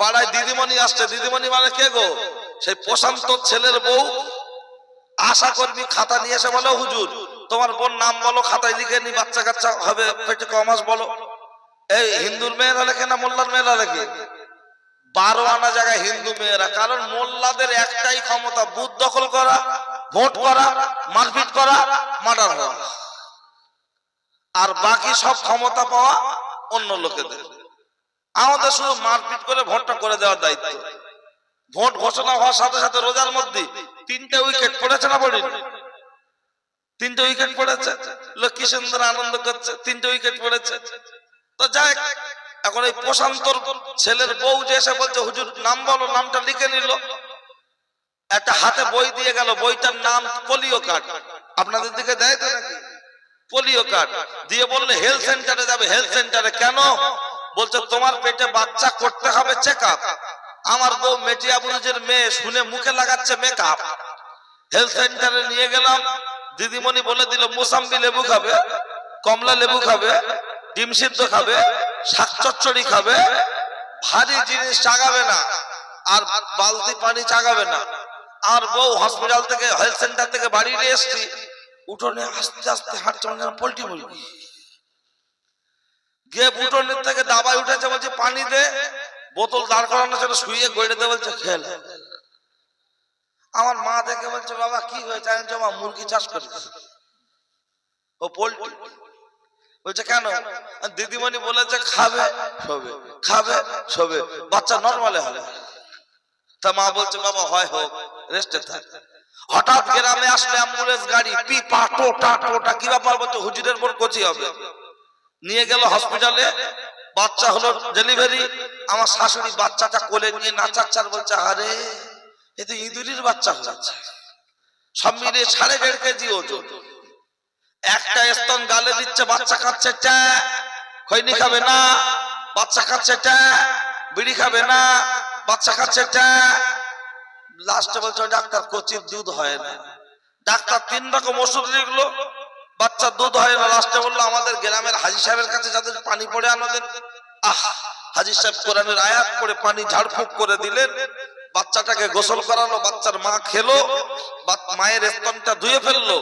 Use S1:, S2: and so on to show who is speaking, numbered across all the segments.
S1: পাড়ায় দিদিমণি আসছে। দিদিমণি মানে কে গো? সেই প্রশান্ত ছেলের বউ। আশা করবি খাতা নিয়ে এসে বলো, হুজুর তোমার বোন নাম বলো, খাতায় লিখে নি, বাচ্চা কাচ্চা হবে পেটে ক মাস বলো। এই হিন্দুর মেয়েরা লেখে না মোল্লার মেয়েরা লেখে? 12 আনা জায়গায় হিন্দু মেয়েরা। কারণ মোল্লাদের একটাই ক্ষমতা, বুথ দখল করা, ভোট করা, মারপিট করা, মার্ডার হওয়া। আর বাকি সব ক্ষমতা পাওয়া অন্য লোকেদের। আমাদের শুধু মারপিট করে ভোটটা করে দেওয়ার দায়িত্ব। ভোট ঘোষণা হওয়ার সাথে সাথে রোজার মধ্যে 3টে উইকেট পড়েছে না পড়েনি? 3টে উইকেট পড়েছে। লোক কি সুন্দর আনন্দ করছে, 3টে উইকেট পড়েছে। তো যাই, এখন এই প্রশান্তর ছেলের বউ যে এসে বলছে হুজুর নাম বলো, নামটা লিখে নিল। একটা হাতে বই দিয়ে গেল, বইটার নাম পোলিও কার্ড। আপনাদের দিকে দেয় তো নাকি? পোলিও কার্ড দিয়ে বললে হেলথ সেন্টারে যাবে। হেলথ সেন্টারে কেন? বলছে তোমার পেটে বাচ্চা করতে হবে চেক আপ। আমার বউ মেটিয়াবুরুজের মেয়ে, শুনে মুখে লাগাচ্ছে মেকআপ। হেলথ সেন্টারে নিয়ে গেলাম। দিদিমণি বলে দিল মোসাম্বি লেবু খাবে, কমলা লেবু খাবে, ডিম সিদ্ধ খাবে, শাক চচ্চড়ি খাবে, ভারী জিনিস চাগাবে না, আর বালতি পানি চাগাবে না। আর বউ হসপিটাল থেকে, হেলথ সেন্টার থেকে বাড়ি নিয়ে এসছি, উঠোনে আস্তে আস্তে হাঁটছে যেন পোল্ট্রি মুরগি। গিয়ে উঠোনের থেকে দাবায় উঠেছে, বলছে পানি দে। বোতল দাঁড় করানো ছিল, শুয়ে গড়ে দে, বলছে খেল। আমার মা দেখে বলছে বাবা কি হয়েছে? আমি জমা মুরগি চাষ করিস ও পোল্ট্রি। বলছে কেন? দিদিমণি বলেছে খাবে শোবে, খাবে শোবে, বাচ্চা নরমালে হবে। তা মা বলছে বাবা হয় হোক, রেস্টে থাক। হঠাৎ গ্রামে আসলে অ্যাম্বুলেন্স গাড়ি, পিপা টোটা টোটা। কি ব্যাপার? বলছে হুজুরের বোন কচি হবে। নিয়ে গেল হসপিটালে, বাচ্চা হলো ডেলিভারি। আমার শাশুড়ি বাচ্চাটা কোলে নিয়ে নাচাচ্ছার, বলছে আরে এ তো ইঁদুরির বাচ্চা হচ্ছে। সব মিলিয়ে 1.5 কেজি ওজন। একটা স্তন গালে দিচ্ছে, বাচ্চা খাচ্ছে ট্যা, খৈনি খাবে না, বাচ্চা খাচ্ছে ট্যা, বিড়ি খাবে না, বাচ্চা খাচ্ছে ট্যা। লাস্টে বলছে ডাক্তার কচির দুধ হয় না। ডাক্তার 3 রকম ওষুধ লিখলো, বাচ্চার দুধ হয় না। লাস্টে বললো আমাদের গ্রামের হাজী সাহেবের কাছে যাদের পানি পড়ে আনোদের। হাজী সাহেব কোরআনের আয়াত পড়ে পানি ঝাড়ফুঁক করে দিলেন, বাচ্চাটাকে গোসল করালো, বাচ্চার মা খেলো, মায়ের স্তনটা ধুয়ে ফেললো।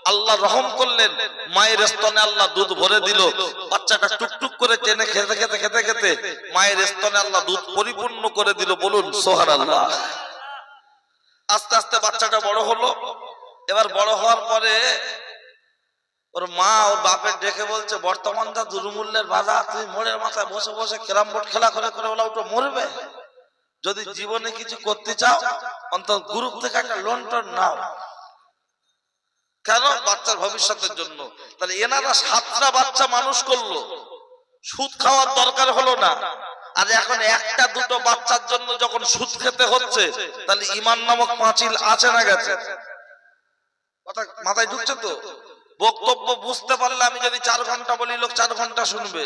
S1: আল্লাহ রহম করলেন, মায়ের স্তনে আল্লাহ দুধ ভরে দিল। বাচ্চাটা টুকটুক করে টেনে খেতে খেতে খেতে খেতে মায়ের স্তনে আল্লাহ দুধ পরিপূর্ণ করে দিল। বলুন সুবহানাল্লাহ। আস্তে আস্তে বাচ্চাটা বড় হলো। এবার বড় হওয়ার পরে ওর মা ওর বাপের ডেকে বলছে বর্তমান যা দুর্মূল্যের বাজার, তুমি মোড়ের মাথায় বসে বসে ক্যারাম বোর্ড খেলা করে করে ওলা উঠে মরবে। যদি জীবনে কিছু করতে চাও অন্তত গ্রুপ থেকে একটা লোন টোন নাও। কেন? বাচ্চার ভবিষ্যতের জন্য। তাহলে এনারা 7টা বাচ্চা মানুষ করলো, সুদ খাওয়ার দরকার হলো না। আর এখন 1টা 2টো বাচ্চার জন্য যখন সুদ খেতে হচ্ছে, তাহলে ঈমান নামক পাঁচিল আছে না গেছে? কথা মাথায় ঢুকছে তো? বক্তব্য বুঝতে পারলে আমি যদি 4 ঘন্টা বলি, লোক 4 ঘন্টা শুনবে।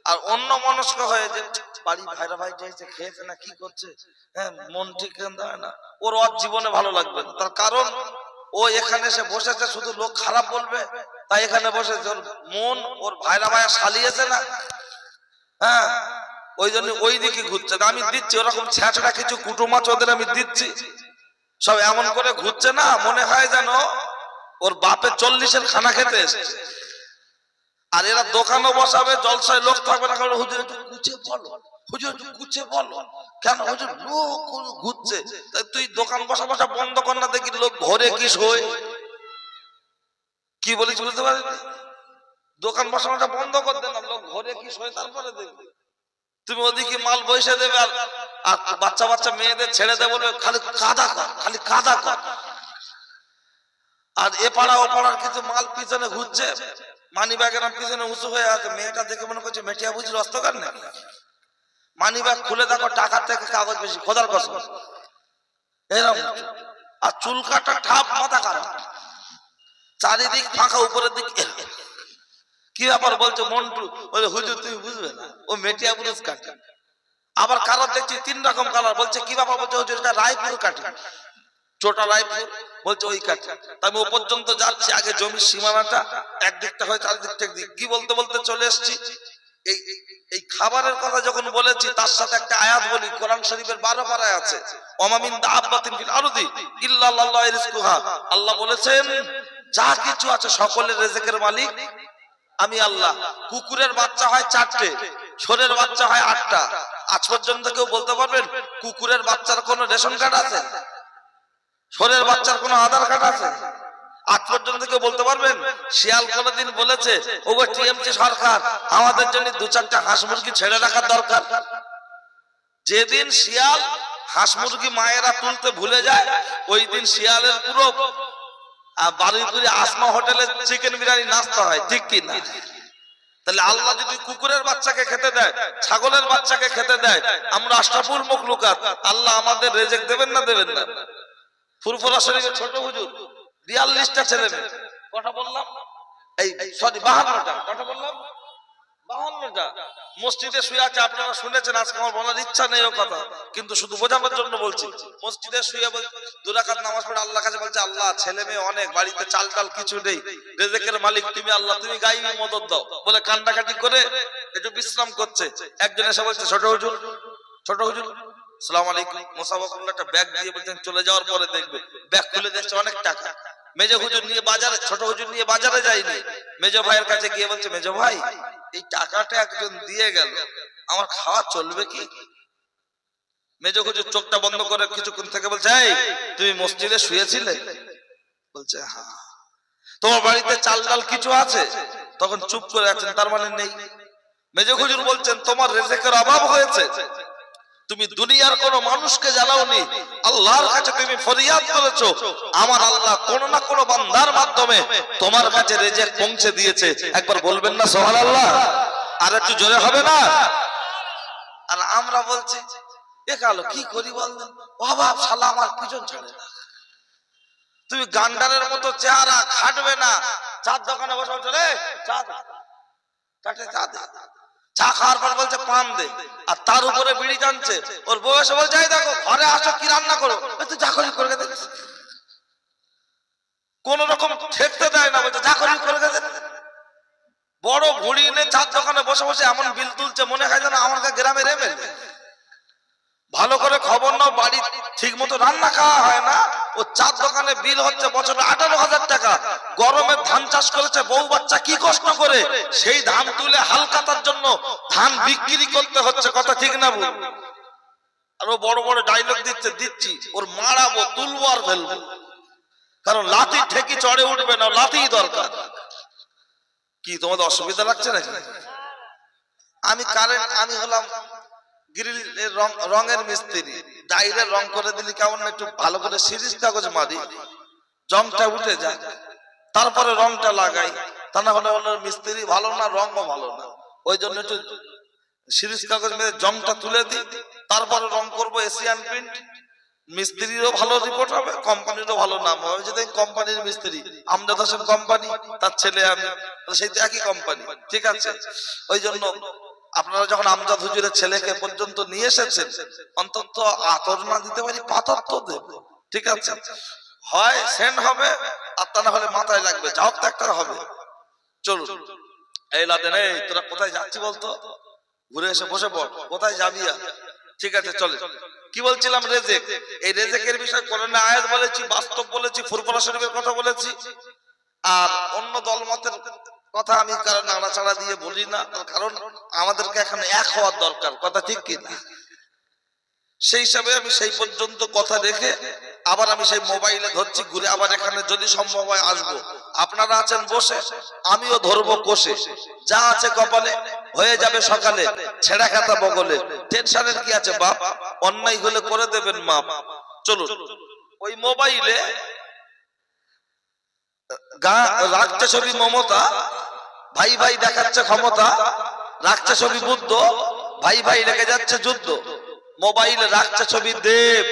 S1: আর অন্য মনস্ক হয়ে যে বাড়ি ভাইরা ভাই যাইছে, খেয়েছে না কি করছে, হ্যাঁ মন ঠিক দেয় না, ওর জীবনে ভালো লাগবে না। তার কারণ ও এখানে এসে বসেছে, শুধু লোক খারাপ বলবে তাই এখানে বসেছে। ওর মন ওর ভাইরা ভাইয়া সালিয়েছে না, হ্যাঁ ওই জন্য ওই দিকে ঘুরছে। আমি দিচ্ছি ওরকম ছ্যাঁচড়া কিছু কুটুমাচ ওদের আমি দিচ্ছি, সব এমন করে ঘুরছে না, মনে হয় যেন ওর বাপে 40-এর খানা খেতে এসেছে। আর এরা দোকানও বসাবে, জলসায় লোক থাকবে না। হুজুর একটু গুছিয়ে বলো, হুজুর একটু গুছিয়ে বলো। কেন? হুজুর লোক ঘুরছে। তুই দোকান বসা বসা বন্ধ কর না, দেখি লোক ঘরে কি শোয়। কি বলিস বুঝতে পারিস? দোকান বসা বসা বন্ধ করে দেন, লোক ঘরে কি শোয় তারপরে দেখবি। তুমি ওদিকে মাল বসে দেবে আর বাচ্চা বাচ্চা মেয়েদের ছেড়ে দেবে, বলবে খালি কাদা কর, খালি কাদা কর। আর এ পাড়া ও পাড়ার কিছু মাল পিছনে ঘুরছে, মানি ব্যাগের পিছনে উঁচু হয়ে আছে। মেয়েটা দেখে মনে করছে মেটিয়া বুঝি অস্তকার না। মানি ব্যাগ খুলে দেখো টাকার থেকে কাগজ বেশি, খোদার কসম এরকম। আর চুল কাটা ঠাপ, মাথা খারাপ, চারিদিক ফাঁকা, উপরের দিক। কি ব্যাপার? বলছে মন্টু। বলে হুজুর তুমি বুঝবে না, ও মেটিয়া বুরুজ কাটে। আবার কালার দেখছি 3 রকম কালার। বলছে কি ব্যাপার? বলছে হুজুর এটা রায়পুর কাটে, ছোটা রায়পুর। বলছে ওই কাটে। আমি ও পর্যন্ত যাচ্ছি, আগে জমির সীমানাটা একদিকটা হয়ে চারিদিকটা একদিক। কি বলতে বলতে চলে এসছি, এই এই খাবারের কথা যখন বলেছি তার সাথে একটা আয়াত বলি, কোরআন শরীফের 12 পারায় আছে, ওয়া মিন দাব্বাতিন ফিল আরদি ইল্লা আল্লাহু রিজকুহা। আল্লাহ বলেছেন যা কিছু আছে সকলের রিজকের মালিক আমি আল্লাহ। কুকুরের বাচ্চা হয় 4টে, ষোঁড়ের বাচ্চা হয় 8টা। আজ পর্যন্ত কেউ বলতে পারবেন কুকুরের বাচ্চার কোনো রেশন কার্ড আছে? ষোঁড়ের বাচ্চার কোনো আধার কার্ড আছে? আজ পর্যন্ত কেউ বলতে পারবেন? শিয়াল কোনদিন বলেছে ওগো টিএমসি সরকার আমাদের জন্য 2-4টা হাঁস মুরগি ছেড়ে রাখার দরকার? যেদিন শিয়াল হাঁস মুরগি মায়েরা তুলতে ভুলে যায় ওই দিন শিয়ালের পুরো বারুইপুরি আসমা হোটেলে চিকেন বিরিয়ানি নাস্তা হয়, ঠিক কি না? তাহলে আল্লাহ যদি কুকুরের বাচ্চাকে খেতে দেয়, ছাগলের বাচ্চাকে খেতে দেয়, আমরা আশরাফুল মখলুকাত, আল্লাহ আমাদের রিজিক দেবেন না দেবেন না? ফুরফুরা শরীফের ছোট হুজুর 42টা ছেলে মেয়ে, কথা বললাম এই সরি 52টা, কথা বললাম 52টা মসজিদে শুয়ে আছে। আপনারা শুনেছেন, আজকে আমার বলার ইচ্ছা নেই ও কথা, কিন্তু শুধু বোঝানোর জন্য বলছি। মসজিদে শুয়ে 2 রাকাত নামাজ পড়ে আল্লাহর কাছে বলছে আল্লাহ ছেলে মেয়ে অনেক, বাড়িতে চাল টাল কিছু নেই, রিজিকের মালিক তুমি আল্লাহ, তুমি গায়েবী মদদ দাও বলে কান্নাকাটি করে একটু বিশ্রাম করছে। একজন এসে বলছে ছোট হুজুর আসসালামু আলাইকুম, মুসাফা করলে একটা ব্যাগ দিয়ে বলছেন চলে যাওয়ার পরে দেখবে। ব্যাগ খুলে দেখছে অনেক টাকা। মেজো হুজুর নিয়ে বাজারে, ছোট হুজুর নিয়ে বাজারে যায়নি, মেজো ভাইয়ের কাছে গিয়ে বলছে মেজো ভাই এই টাকাটা একজন দিয়ে গেল, আমার খাওয়া চলবে কি? মেজো হুজুর চোখটা বন্ধ করে কিছুক্ষণ থেকে বলছে এই তুমি মসজিদে শুয়েছিলে? বলছে হ্যাঁ। তোমার বাড়িতে চাল ডাল কিছু আছে? তখন চুপ করে আছেন, তার মানে নেই। মেজো হুজুর বলছেন তোমার রিজিকের অভাব হয়েছে, তুমি দুনিয়ার কোন মানুষকে জানাওনি, আল্লাহর কাছে তুমি ফরিয়াদ করেছো, আমার আল্লাহ কোন না কোন বান্দার মাধ্যমে তোমার কাছে রিজিক পৌঁছে দিয়েছে। একবার বলবেন না সুবহানাল্লাহ? আর একটু জোরে হবে না? আর আমরা বলছি এ কালো কি করি বললেন, অভাব শালা আমার পিছন ছাড়ে না। তুমি গান্ডারের মতো চেহারা, খাটবে না, চার দোকানে বসে বলছো রে চা কাটে চা দে, চা খাওয়ার পর বলছে পান দে, আর তার উপরে বিড়ি টানছে। ওর বউ এসে বলছে এই দেখো ঘরে আসো কি রান্না করো, তুই চাকরি করে গেছে, কোন রকম ঠেকতে দেয় না, বলছে চাকরি করে গেছে। বড় ঘুড়ি এনে চার দোকানে বসে বসে এমন বিল তুলছে মনে হয় যেন আমার গ্রামের এমএলএ। ভালো করে খবর নাও, বাড়ি ঠিক মতো রান্না খাওয়া হয় না, ও চার দোকানে বিল হচ্ছে বছরে 18,000 টাকা। গরমে ধান চাষ করেছে বউ বাচ্চা কি কষ্ট করে, সেই ধান তুলে হালকাতার জন্য ধান বিক্রি করতে হচ্ছে, কথা ঠিক না বল? আর ও বড় বড় ডায়লগ দিচ্ছি ওর মারাবো, তুলবো আর ফেলবো, কারণ লাঠি ঠেকি চড়ে উঠবে না, লাঠি দরকার। কি তোমাদের অসুবিধা লাগছে নাকি? আমি হলাম গ্রিল রঙের মিস্ত্রি, ডাইরে রং করে দিলি কেমন একটু ভালো করে সিরিজ কাগজ মারি, জংটা উঠে যায়, তারপরে রংটা লাগাই, তা না হলে মিস্ত্রি ভালো না, রঙও ভালো না। ওই জন্য একটু সিরিজ কাগজ মেরে জংটা তুলে দিই, তারপরে রং করবো এশিয়ান পেইন্ট। মিস্ত্রিরও ভালো রিপোর্ট হবে, কোম্পানিরও ভালো নাম হবে। যদি কোম্পানির মিস্ত্রি আমজাদ হোসেন কোম্পানি, তার ছেলে আমি, সেই তো একই কোম্পানি, ঠিক আছে? ওই জন্য আপনারা যখন আমজাদ হুজুরের ছেলেকে পর্যন্ত নিয়ে এসেছেন, অন্তত আতর না দিতে পারি পাথর তো দেব, ঠিক আছে? হয় সেন্ড হবে আর তা না হলে মাথায় লাগবে, যাও তো একটা হবে। চলুন এই লাদেন, এই তোরা কোথায় যাচ্ছি বলতো? ঘুরে এসে বসে পড়, কোথায় যাবি? ঠিক আছে চলে। কি বলছিলাম? রেজেক। এই রেজেকের বিষয় কোরআনে আয়াত বলেছি, বাস্তব বলেছি, ফুরফুরা শরীফের কথা বলেছি। আর অন্য দলমতের কথা আমি কারণ নাড়াচাড়া দিয়ে বলি না, কারণ আমাদেরকে এখানে এক হওয়ার দরকার, কথা ঠিক কি না? সেই হিসাবে আমি সেই পর্যন্ত কথা রেখে আবার আমি সেই মোবাইলে ধরছি, ঘুরে আবার এখানে যদি সম্ভব হয় আসবো। আপনারা আছেন বসে, আমিও ধরবো কোষে, যা আছে কপালে হয়ে যাবে সকালে, ছেঁড়া খাতা বগলে, টেনশনের কি আছে বাপ, অন্যায় হলে করে দেবেন মাপ। চলুন ওই মোবাইলে রাখছে ছবি মমতা, ভাই ভাই দেখাচ্ছে ক্ষমতা, রাখছে ছবি বুদ্ধ, ভাই ভাই লেগে যাচ্ছে যুদ্ধ। মোবাইলে রাখছে ছবি দেব,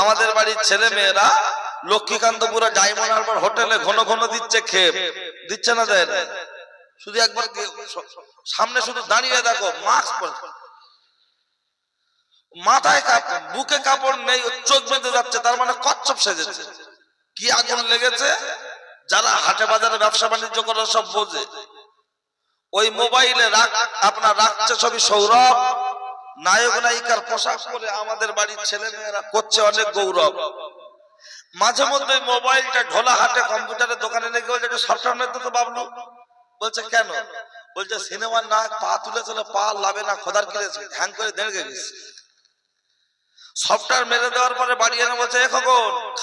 S1: আমাদের বাড়ির ছেলে মেয়েরা লক্ষ্মীকান্তপুরা ডায়মন্ড হারবার হোটেলে ঘন ঘন দিচ্ছে খেপ, দিচ্ছে না দেয় না? শুধু একবার সামনে শুধু দাঁড়িয়ে দেখো, মাস্ক পরে, মাথায় বুকে কাপড় নেই, চোখ বেঁধে যাচ্ছে, তার মানে কচ্ছপ সেজেছে। কি আগুন লেগেছে? যারা হাটে বাজারে ব্যবসা বাণিজ্য করে সব বোঝে। ওই মোবাইলে আপনার রাখছে ছবি সৌরভ, নায়ক নায়িকার পোশাক পরে আমাদের বাড়ির ছেলে মেয়েরা করছে অনেক গৌরব। মাঝে মধ্যে মোবাইলটা ঢোলা হাটে কম্পিউটারের দোকানে নিয়ে বলছে একটু সফটওয়্যার মেরে তো বাবলু। বলছে কেন? বলছে সিনেমার না পা তুলে তুলে পা লাভে না খোদার কিনেছে, হ্যাং করে দেড় গেছে। সফটওয়্যার মেরে দেওয়ার পরে বাড়ি এনে বলছে এখন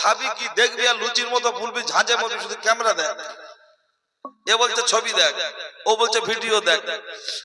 S1: খাবি কি দেখবি আর লুচির মতো ভুলবি ঝাঁঝে মতো, শুধু ক্যামেরা দেখ। এ বলছে ছবি দেখ, ও বলছে ভিডিও দেখ।